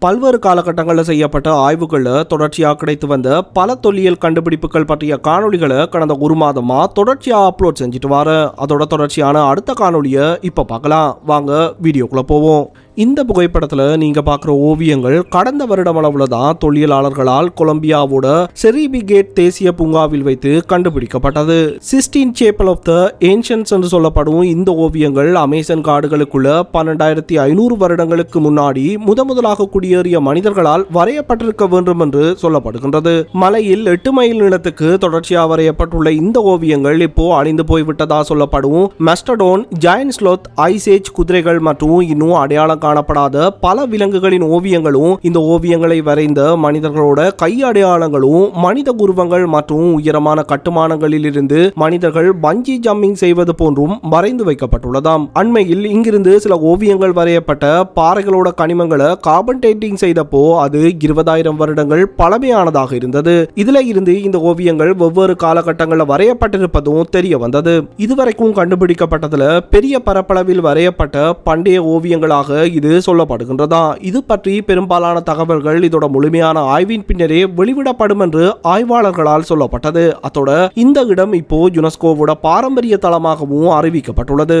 பல்வேறு காலகட்டங்களில் செய்யப்பட்ட ஆய்வுகளில் தொடர்ச்சியாக கிடைத்து வந்த பல தொல்லியல் கண்டுபிடிப்புகள் பற்றிய காணொலிகளை கடந்த ஒரு மாதமா தொடர்ச்சியாக அப்லோட் செஞ்சுட்டு வர அதோட தொடர்ச்சியான அடுத்த காணொலியை இப்போ பார்க்கலாம். வாங்க வீடியோக்குள்ள போவோம். இந்த புகைப்படத்தில் நீங்கள் பார்க்குற ஓவியங்கள் கடந்த வருடம் அளவில் தான் தொல்லியலாளர்களால் கொலம்பியாவோட செரிபிகேட் தேசிய பூங்காவில் வைத்து கண்டுபிடிக்கப்பட்டது. சிஸ்டீன் சேப்பல் ஆஃப் த ஏன்ஷியன்ட்ஸ் என்று சொல்லப்படும் இந்த ஓவியங்கள் அமேசான் காடுகளுக்குள்ள 12,500 வருடங்களுக்கு முன்னாடி முதலாக குடியேறிய மனிதர்களால் வரையப்பட்டிருக்க வேண்டும் என்று சொல்லப்படுகின்றது. மலையில் 8 மைல் நீளத்துக்கு தொடர்ச்சியாக வரையப்பட்டுள்ள இந்த ஓவியங்கள் இப்போ அழிந்து போய்விட்டதா சொல்லப்படும் மஸ்டடோன், ஜாயன்ட் ஸ்லோத், ஐசேஜ் குதிரைகள் மற்றும் இன்னும் அடையாளம் காணப்படாத பல விலங்குகளின் ஓவியங்களும் இந்த ஓவியங்களை வரைந்த மனிதர்களோட கை அடையாளங்களும் மனித உருவங்கள் மற்றும் உயரமான கட்டுமானங்களில் இருந்து மனிதர்கள் பஞ்சி ஜம்பிங் செய்வது போன்றும் வரைந்து வைக்கப்பட்டுள்ளதாம். அண்மையில் இங்கிருந்து சில ஓவியங்கள் வரையப்பட்ட பாறைகளோட கனிமங்களை கார்பன் டேட்டிங் செய்தப்போ அது 20,000 வருடங்கள் பழமையானதாக இருந்தது. இதுல இருந்து இந்த ஓவியங்கள் வெவ்வேறு காலகட்டங்களில் வரையப்பட்டிருப்பதும் தெரிய வந்தது. இதுவரைக்கும் கண்டுபிடிக்கப்பட்டதுல பெரிய பரப்பளவில் வரையப்பட்ட பண்டைய ஓவியங்களாக இது சொல்லப்படுகின்றதா. இது பற்றி பெரும்பாலான தகவல்கள் இதோட முழுமையான ஆய்வின் பின்னரே வெளிவிடப்படும் என்று ஆய்வாளர்களால் சொல்லப்பட்டது. அதோட இந்த இடம் இப்போ யுனெஸ்கோவோட பாரம்பரிய தளமாகவும் அறிவிக்கப்பட்டுள்ளது.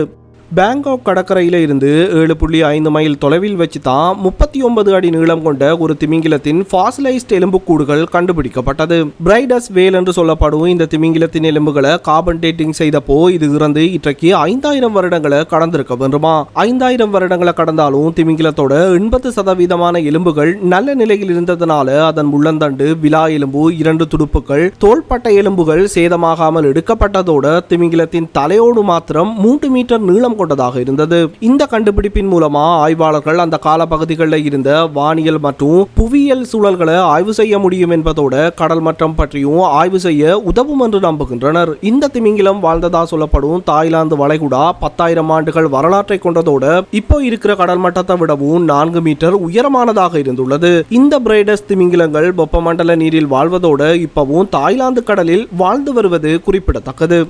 பேங்காக் கடற்கரையில இருந்து 7.5 மைல் தொலைவில் வச்சு தான் 39 அடி நீளம் கொண்ட ஒரு திமிங்கிலத்தின் ஃபாசிலைஸ்ட் எலும்புக்கூடுகள் கண்டுபிடிக்கப்பட்டது. பிரைடஸ் வேல் என்று சொல்லப்படும் இந்த திமிங்கிலத்தின் எலும்புகளை கார்பன் டேட்டிங் செய்தப்போ இது இறந்து இன்றைக்கு 5,000 வருடங்களை கடந்திருக்க வேண்டுமா. 5,000 வருடங்களை கடந்தாலும் திமிங்கிலத்தோட 80% எலும்புகள் நல்ல நிலையில் இருந்ததுனால அதன் முள்ளந்தண்டு, விலா எலும்பு, 2 துடுப்புகள், தோள்பட்டை எலும்புகள் சேதமாகாமல் எடுக்கப்பட்டதோட திமிங்கிலத்தின் தலையோடு மாத்திரம் 3 மீட்டர் நீளம் கொண்டதாக இருந்தது. இந்த கண்டுபிடிப்பின் மூலமா ஆய்வாளர்கள் அந்த கால பகுதிகளில் இருந்த வானியல் மற்றும் புவியியல் சூழல்களை ஆய்வு செய்ய முடியும் என்பதோட கடல் மட்டம் பற்றியும் ஆய்வு செய்ய உதவும் என்று நம்புகின்றனர். இந்த திமிங்கிலம் வாழ்ந்ததா சொல்லப்படும் தாய்லாந்து வளைகுடா 10,000 ஆண்டுகள் வரலாற்றை கொண்டதோட இப்போ இருக்கிற கடல் மட்டத்தை விடவும் 4 மீட்டர் உயரமானதாக இருந்துள்ளது. இந்த பிரைடஸ் திமிங்கிலங்கள் வெப்பமண்டல நீரில் வாழ்வதோட இப்பவும் தாய்லாந்து கடலில் வாழ்ந்து வருவது குறிப்பிடத்தக்கது.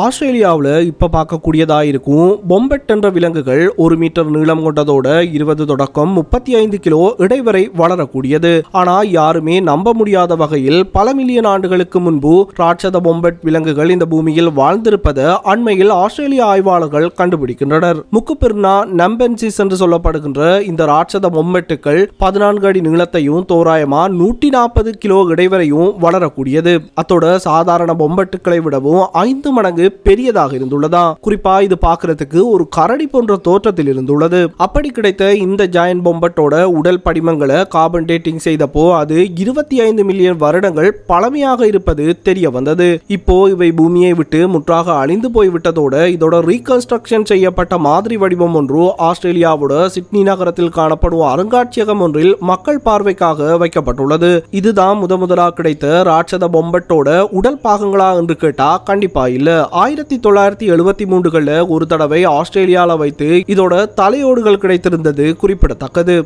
ஆஸ்திரேலியாவில் இப்போ பார்க்கக்கூடியதா இருக்கும் பொம்பெட் என்ற விலங்குகள் 1 மீட்டர் நீளம் கொண்டதோட 20 தொடக்கம் 35 கிலோ இடைவரை வளரக்கூடியது. ஆனால் யாருமே நம்ப முடியாத வகையில் பல மில்லியன் ஆண்டுகளுக்கு முன்பு ராட்சத பொம்பெட் விலங்குகள் இந்த பூமியில் வாழ்ந்திருப்பதை அண்மையில் ஆஸ்திரேலிய ஆய்வாளர்கள் கண்டுபிடிக்கின்றனர். முக்குபிர்னா நம்பென்சிஸ் என்று சொல்லப்படுகின்ற இந்த ராட்சத பொம்பெட்டுகள் 14 அடி நீளத்தையும் தோராயமா 140 கிலோ இடைவரையும் வளரக்கூடியது. அத்தோட சாதாரண பொம்பெட்டுக்களை விடவும் 5 மடங்கு பெரியதாக இருந்துள்ளதா. குறிப்பா இது பார்க்கிறதுக்கு ஒரு கரடி போன்ற தோற்றத்தில் இருந்துள்ளது. அப்படி கிடைத்த இந்த ஜாயன்ட் பொம்பட்டோட உடல் படிமங்களை கார்பன் டேட்டிங் செய்தப்போ அது 25 மில்லியன் வருடங்கள் பழமையாக இருப்பது தெரிய வந்தது. இப்போ இவை பூமியை விட்டு முற்றாக அழிந்து போய்விட்டதோட இதோட ரீகன்ஸ்ட்ரக்ஷன் செய்யப்பட்ட மாதிரி வடிவம் ஒன்று ஆஸ்திரேலியாவோட சிட்னி நகரத்தில் காணப்படும் அருங்காட்சியகம் ஒன்றில் மக்கள் பார்வைக்காக வைக்கப்பட்டுள்ளது. இதுதான் முதலாக கிடைத்த ராட்சத பொம்பட்டோட உடல் பாகங்களா என்று கேட்டா கண்டிப்பா இல்ல. 1973 ஒரு தடவை ஆஸ்திரேலியாவில் வைத்து இதோட தலையோடுகள் கிடைத்திருந்தது குறிப்பிடத்தக்கது.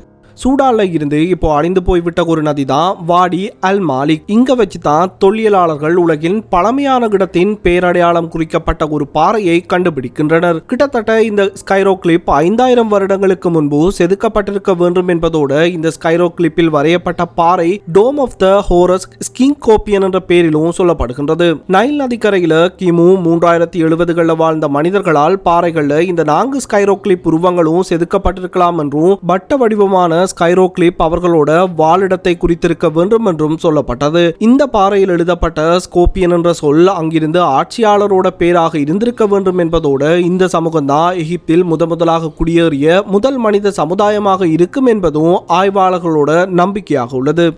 சூடான்ல இருந்து இப்போ அழிந்து போய்விட்ட ஒரு நதி தான் வாடி அல் மாலிக். இங்க வச்சு தான் தொல்லியலாளர்கள் உலகின் பழமையான இடத்தின் பேரடையாளம் குறிக்கப்பட்ட ஒரு பாறையை கண்டுபிடிக்கின்றனர். கிட்டத்தட்ட இந்த ஸ்கைரோ கிளிப் 5,000 வருடங்களுக்கு முன்பு செதுக்கப்பட்டிருக்க வேண்டும் என்பதோட இந்த ஸ்கைரோ கிளிப்பில் வரையப்பட்ட பாறை டோம் ஆஃப் த ஹோரஸ் ஸ்கிங்கோப்பியன் என்ற பெயரிலும் சொல்லப்படுகின்றது. நைல் நதிக்கரையில கிமு 3070களில் வாழ்ந்த மனிதர்களால் பாறைகள்ல இந்த 4 ஸ்கைரோ கிளிப் உருவங்களும் செதுக்கப்பட்டிருக்கலாம் என்றும் வட்ட வடிவமான ஸ்கைரோக்ளிப் அவர்களோட வாழிடத்தை குறித்திருக்க வேண்டும் என்றும் சொல்லப்பட்டது. இந்த பாறையில் எழுதப்பட்ட ஸ்கோப்பியன் என்ற சொல் அங்கிருந்து ஆட்சியாளரோட பேராக இருந்திருக்க வேண்டும் என்பதோட இந்த சமூகம் தான் எகிப்தில் முதலாக குடியேறிய முதல் மனித சமுதாயமாக இருக்கும் என்பதும் ஆய்வாளர்களோட நம்பிக்கையாக உள்ளது.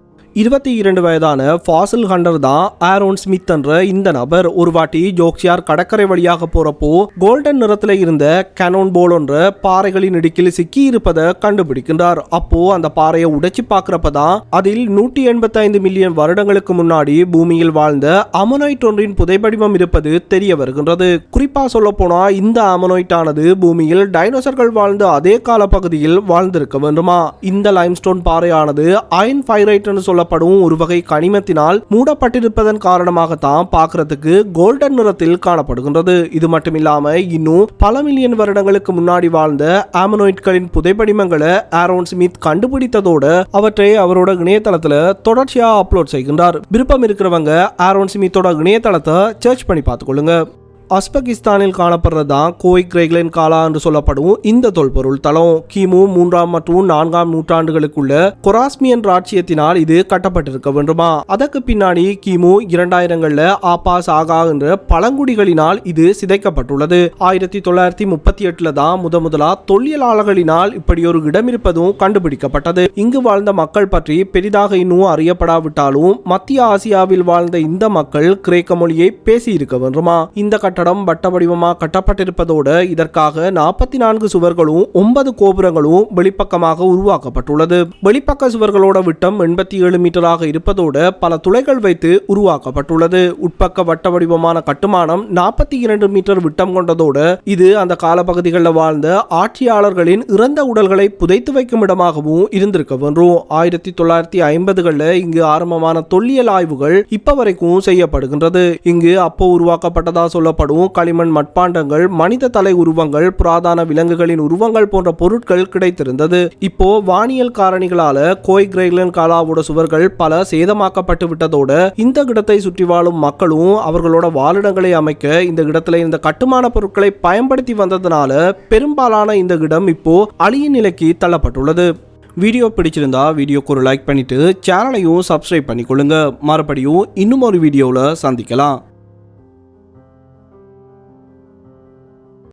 22 வயதான ஃபாசில் ஹண்டர் தான் ஆரோன் ஸ்மித் என்ற இந்த நபர் ஒரு வாட்டி ஜோக்ஷியார் கடற்கரை வழியாக போறப்போ கோல்டன் நிறத்தில் இருந்த கேனோன் போல் என்ற பாறைகளின் இடுக்கில் சிக்கி இருப்பதை கண்டுபிடிக்கின்றார். அப்போ அந்த பாறையை உடைச்சு பார்க்கிறப்பதான் அதில் 185 மில்லியன் வருடங்களுக்கு முன்னாடி பூமியில் வாழ்ந்த அமோனைட் ஒன்றின் புதைபடிமம் இருப்பது தெரிய வருகின்றது. குறிப்பா சொல்ல போனா இந்த அமோனைட் ஆனது பூமியில் டைனோசர்கள் வாழ்ந்த அதே கால பகுதியில் வாழ்ந்திருக்க வேண்டுமா. இந்த லைம்ஸ்டோன் பாறையானது அயன் பைரைட் என்று சொல்ல சொல்லப்படும் ஒரு வகை கனிமத்தினால் மூடப்பட்டிருப்பதன் காரணமாகத்தான் பார்க்கறதுக்கு கோல்டன் நிறத்தில் காணப்படுகின்றது. இது மட்டுமில்லாம இன்னும் பல மில்லியன் வருடங்களுக்கு முன்னாடி வாழ்ந்த ஆமனோய்ட்களின் புதைபடிமங்களை ஆரோன் ஸ்மித் கண்டுபிடித்ததோடு அவற்றை அவரோட இணையதளத்துல தொடர்ச்சியா அப்லோட் செய்கின்றார். விருப்பம் இருக்கிறவங்க ஆரோன் ஸ்மித்தோட இணையதளத்தை சர்ச் பண்ணி பார்த்துக்கொள்ளுங்க. உஸ்பெகிஸ்தானில் காணப்படுறதான் கோய் கிரேக்லின் காலா என்று சொல்லப்படும் இந்த தொல்பொருள் தளம் கிமு 3ஆம் மற்றும் 4ஆம் நூற்றாண்டுகளுக்குள்ள கொராஸ்மியன் ராஜ்யத்தினால் இது கட்டப்பட்டிருக்க வேண்டுமா. அதற்கு பின்னாடி கிமு 2000களில் ஆபாஸ் ஆகா என்ற பழங்குடிகளினால் இது சிதைக்கப்பட்டுள்ளது. 1938 தான் முதலா தொல்லியலாளர்களினால் இப்படி ஒரு இடம் இருப்பதும் கண்டுபிடிக்கப்பட்டது. இங்கு வாழ்ந்த மக்கள் பற்றி பெரிதாக இன்னும் அறியப்படாவிட்டாலும் மத்திய ஆசியாவில் வாழ்ந்த இந்த மக்கள் கிரேக்க மொழியை பேசி இருக்க வேண்டுமா. இந்த கட்டடம் வட்ட வடிவமாக கட்டப்பட்டிருப்பதோடு இதற்காக 44 சுவர்களும் 9 கோபுரங்களும் வெளிப்பக்கமாக உருவாக்கப்பட்டுள்ளது. வெளிப்பக்க சுவர்களோட விட்டம் 87 மீட்டராக இருப்பதோடு பல துளைகள் வைத்து உருவாக்கப்பட்டுள்ளது. உட்பக்க வட்ட வடிவமான கட்டுமானம் 42 மீட்டர் விட்டம் கொண்டதோடு இது அந்த காலப்பகுதிகளில் வாழ்ந்த ஆட்சியாளர்களின் இறந்த உடல்களை புதைத்து வைக்கும் இடமாகவும் இருந்திருக்க வேண்டும். 1950களில் இங்கு ஆரம்பமான தொல்லியல் ஆய்வுகள் இப்ப வரைக்கும் செய்யப்படுகின்றது. இங்கு அப்போ உருவாக்கப்பட்டதா சொல்லப்படும் களிமண் மட்பாண்டங்கள், மனித தலை உருவங்கள், புராதன விலங்குகளின் உருவங்கள் போன்ற பொருட்கள் கிடைத்திருந்தது. இப்போ வானியல் காரணிகளால கோய் கிரேக்லின் காலாவோட சுவர்கள் பல சேதமாக்கப்பட்டு விட்டதோடு இந்த இடத்தை சுற்றி வாழும் மக்களும் அவர்களோட வாழிடங்களை அமைக்க இந்த இடத்துல இருந்த கட்டுமான பொருட்களை பயன்படுத்தி வந்ததனால பெரும்பாலான இந்த இடம் இப்போ அழியும் நிலைக்கு தள்ளப்பட்டுள்ளது. வீடியோ பிடிச்சிருந்தா வீடியோக்கு ஒரு லைக் பண்ணிட்டு சேனலையும் சப்ஸ்கிரைப் பண்ணிக்கொள்ளுங்க. மறுபடியும் இன்னும் ஒரு வீடியோவில் சந்திக்கலாம்.